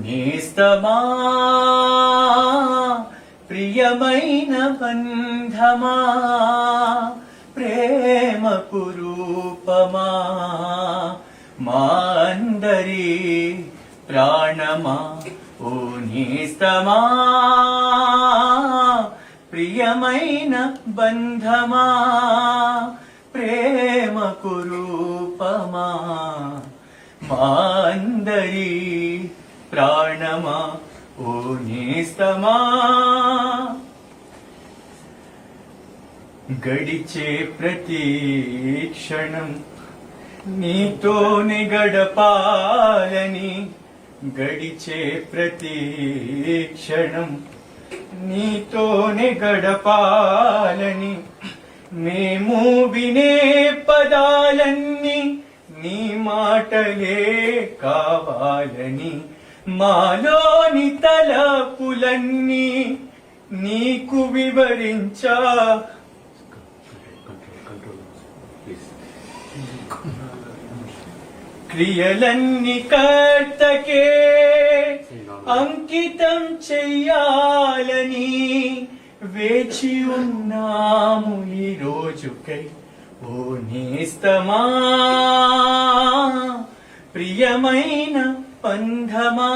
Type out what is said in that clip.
నేస్తమా ప్రియమైన బంధమా ప్రేమపు రూపమా మా అందరి ప్రాణమా ఓ నేస్తమా ప్రియమైన బంధమా ప్రేమకు రూపమా మా అందరి ప్రాణమా ఓ నేస్తమా గడిచే ప్రతి క్షణం నీతోనే గడపాలని గడిచే ప్రతి క్షణం నీతోనే గడపాలని మేము వినే పదాలన్నీ నీ మాటలే కావాలని మాలోని తలపులన్నీ నీకు వివరించా క్రియలన్నీ కర్తకే అంకితం చెయ్యాలని వేచి ఉన్నాము ఈ రోజుకై ఓ నేస్తమా ప్రియమైన బంధమా